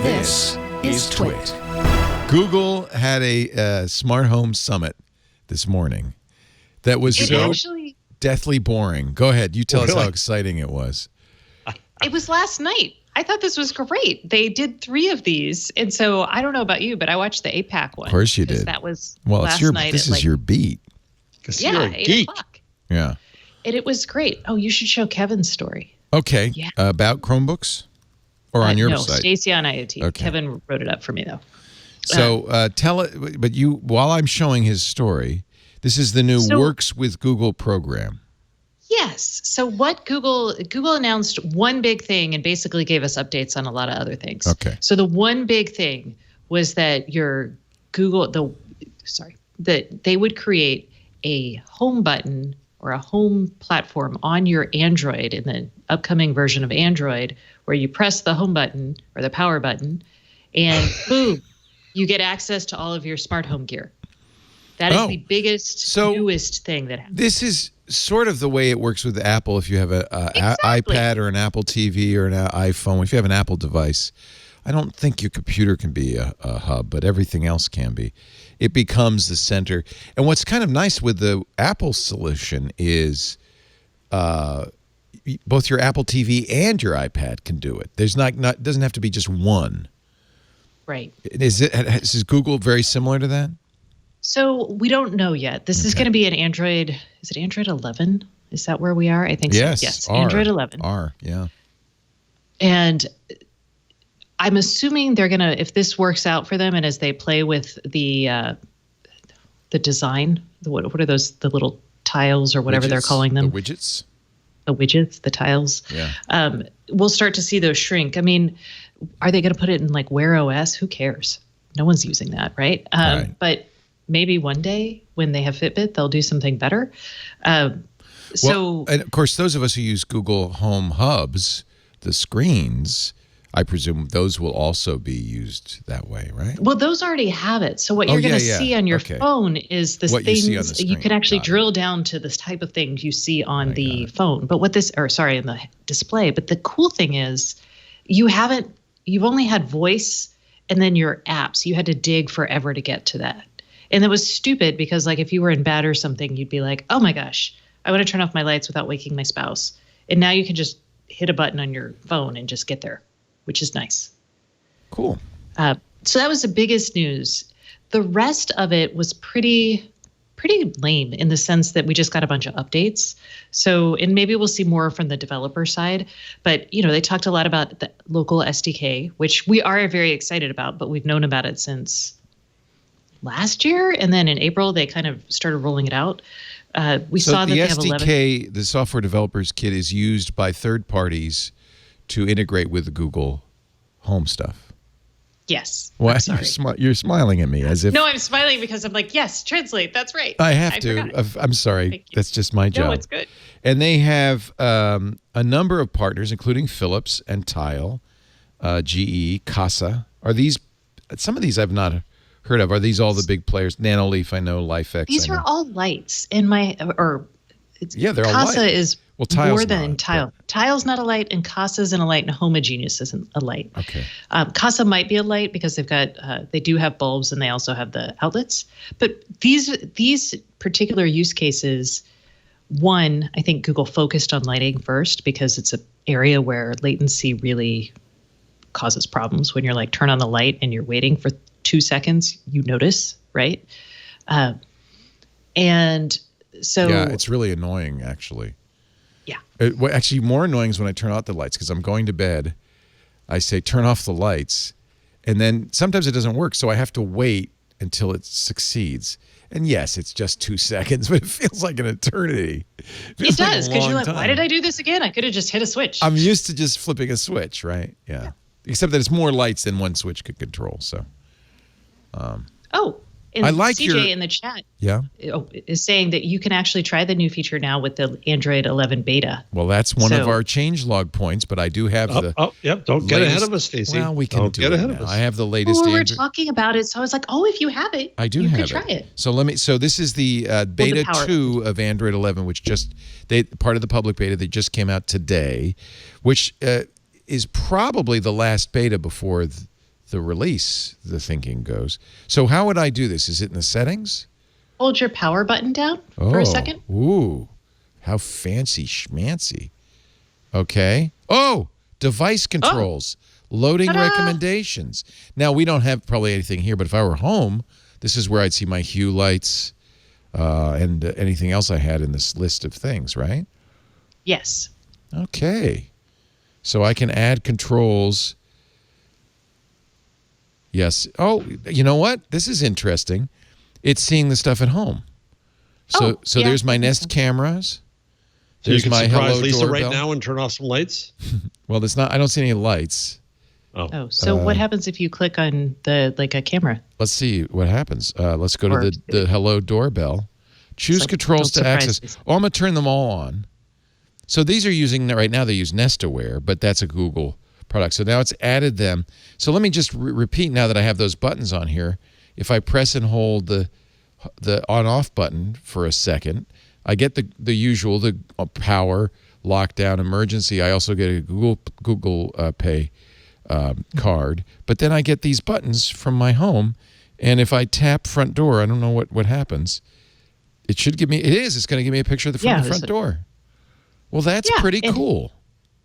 This is TWiT. Google had a smart home summit this morning that was deathly boring. Go ahead. You tell us how exciting it was. It was last night. I thought this was great. They did 3 of these. And so I don't know about you, but I watched the APAC one. Of course you did. That was last night. This is your beat. Yeah, 8 o'clock. Yeah. And it was great. Oh, you should show Kevin's story. Okay. Yeah. About Chromebooks? Or on your site? No, Stacey on IoT. Okay. Kevin wrote it up for me, though. So tell it, but while I'm showing his story, this is the new Works with Google program. Yes. So what Google announced one big thing and basically gave us updates on a lot of other things. Okay. So the one big thing was that your that they would create a home button or a home platform on your Android in the upcoming version of Android where you press the home button or the power button and boom, you get access to all of your smart home gear. That is the biggest, newest thing that happens. This is sort of the way it works with Apple. If you have an iPad or an Apple TV or an iPhone, if you have an Apple device, I don't think your computer can be a hub, but everything else can be. It becomes the center. And what's kind of nice with the Apple solution is both your Apple TV and your iPad can do it. There's not doesn't have to be just one. Right. Is Google very similar to that? So we don't know yet. This is going to be an Android. Is it Android 11? Is that where we are? I think so. Yes. Android 11. Yeah. And I'm assuming they're going to, if this works out for them and as they play with the design, what are those, the little tiles or whatever they're calling them? The widgets? The widgets, the tiles. Yeah. We'll start to see those shrink. I mean, are they going to put it in like Wear OS? Who cares? No one's using that, right? Right. But maybe one day when they have Fitbit, they'll do something better. And of course, those of us who use Google Home Hubs, the screens, I presume those will also be used that way, right? Well, those already have it. So what you're going to see on your phone is the things you can actually drill down to this type of things you see on the phone. But in the display. But the cool thing is you've only had voice and then your apps. You had to dig forever to get to that. And it was stupid because like if you were in bed or something, you'd be like, oh my gosh, I want to turn off my lights without waking my spouse. And now you can just hit a button on your phone and just get there, which is nice. Cool. So that was the biggest news. The rest of it was pretty lame in the sense that we just got a bunch of updates. So, and maybe we'll see more from the developer side, but they talked a lot about the local SDK, which we are very excited about, but we've known about it since last year. And then in April, they kind of started rolling it out. We saw that they have 11. The SDK, the Software Developers Kit, is used by third parties to integrate with the Google Home stuff. Yes. Why you're smiling at me as if... No, I'm smiling because I'm like, yes, translate. That's right. I have to. I'm sorry. That's just my job. No, it's good. And they have a number of partners, including Philips and Tile, GE, Casa. Are these... Some of these I've not heard of. Are these all the big players? Nanoleaf, I know. LifeX, These are all lights. They're all Casa light. Is Tile's more than Tile. Tile's not a light, and Casa isn't a light, and Homogeneous isn't a light. Okay. Casa might be a light because they do have bulbs and they also have the outlets. But these particular use cases, one, I think Google focused on lighting first because it's an area where latency really causes problems. When you're like turn on the light and you're waiting for 2 seconds, you notice, right? And so it's really annoying, actually. Yeah. Actually, more annoying is when I turn out the lights because I'm going to bed. I say turn off the lights, and then sometimes it doesn't work, so I have to wait until it succeeds. And yes, it's just 2 seconds, but it feels like an eternity. It does, because you're like, why did I do this again? I could have just hit a switch. I'm used to just flipping a switch, right? Yeah. Except that it's more lights than one switch could control. So. And I like CJ in the chat is saying that you can actually try the new feature now with the Android 11 beta. Well, that's one of our changelog points, but I do have Don't get ahead of us, Stacey. Well, we can do it now. I have the latest. Well, we were talking about it, so I was like, if you have it, I do have it. You could try it. So this is the beta 2 of Android 11, which part of the public beta that just came out today, which is probably the last beta before the release, the thinking goes. So how would I do this? Is it in the settings? Hold your power button down for a second. Ooh, how fancy schmancy. Okay. Oh, device controls, loading recommendations. Now, we don't have probably anything here, but if I were home, this is where I'd see my Hue lights and anything else I had in this list of things, right? Yes. Okay. So I can add controls. Yes. Oh, you know what? This is interesting. It's seeing the stuff at home. So there's my Nest cameras. So you can my surprise Lisa doorbell right now and turn off some lights? Well, there's not. I don't see any lights. So what happens if you click on a camera? Let's see what happens. Let's go to the Hello doorbell. Choose controls to access. Oh, I'm going to turn them all on. So these are using, right now they use Nest Aware, but that's a Google product. So now it's added them. So let me just repeat now that I have those buttons on here. If I press and hold the on-off button for a second, I get the usual, the power, lockdown, emergency. I also get a Google Pay card. But then I get these buttons from my home. And if I tap front door, I don't know what happens. It should give me, it's going to give me a picture of the front door. Well, that's pretty cool.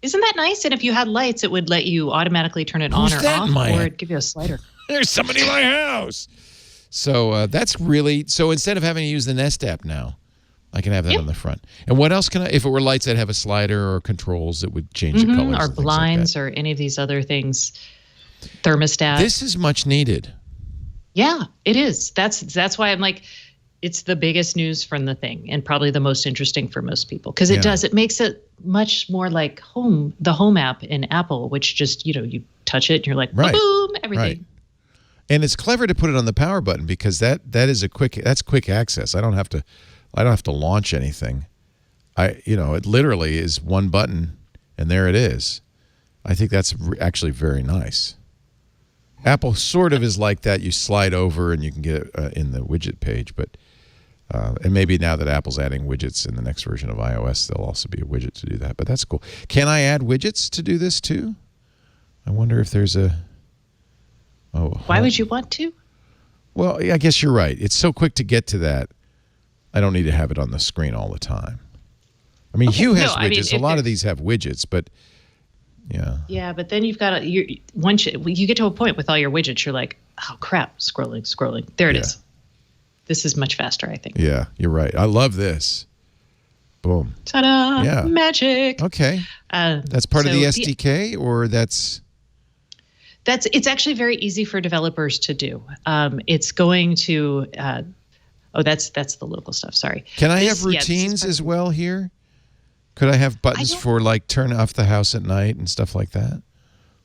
Isn't that nice? And if you had lights, it would let you automatically turn it on or off, or it'd give you a slider. There's somebody in my house. So that's really, so instead of having to use the Nest app now, I can have that on the front. And what else can I, if it were lights, I'd have a slider or controls that would change the colors. Or blinds or any of these other things. Thermostat. This is much needed. Yeah, it is. That's why I'm like, it's the biggest news from the thing and probably the most interesting for most people because it makes it much more like the home app in Apple, which just, you touch it and you're like, boom, everything. Right. And it's clever to put it on the power button because that's quick access. I don't have to launch anything. It literally is one button and there it is. I think that's actually very nice. Apple sort of is like that. You slide over and you can get it in the widget page, but and maybe now that Apple's adding widgets in the next version of iOS, there'll also be a widget to do that. But that's cool. Can I add widgets to do this too? I wonder if there's a. Why would you want to? Well, I guess you're right. It's so quick to get to that. I don't need to have it on the screen all the time. I mean, Hue has widgets. A lot of these have widgets, but yeah. Yeah, but then you've got once you get to a point with all your widgets, you're like, oh crap, scrolling. There it is. This is much faster, I think. Yeah, you're right. I love this. Boom. Ta-da! Yeah. Magic. Okay. That's part of the SDK, or that's. It's actually very easy for developers to do. It's going to. That's the local stuff. Sorry. Can I have routines as well here? Could I have buttons for like turn off the house at night and stuff like that?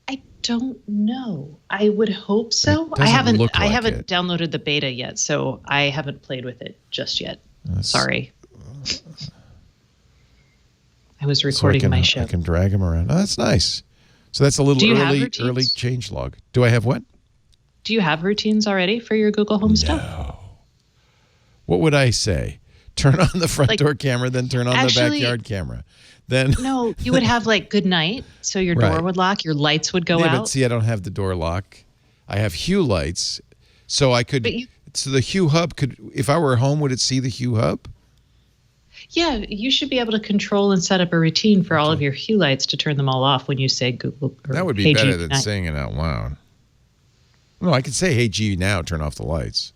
I don't know. I would hope so. I haven't downloaded the beta yet, so I haven't played with it just yet. Sorry. I was recording my show. I can drag them around. Oh, that's nice. So that's a little early change log. Do I have what? Do you have routines already for your Google Home stuff? No. What would I say? Turn on the front door camera, then turn on the backyard camera. Then no, you would have like good night, so your door would lock, your lights would go out. But see, I don't have the door lock. I have Hue lights, so I could. So the Hue hub could, if I were home, would it see the Hue hub? Yeah, you should be able to control and set up a routine for all of your Hue lights to turn them all off when you say Google. That would be better than saying it out loud. No, I could say, "Hey G, now turn off the lights."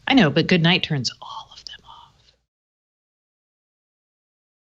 I know, but good night turns all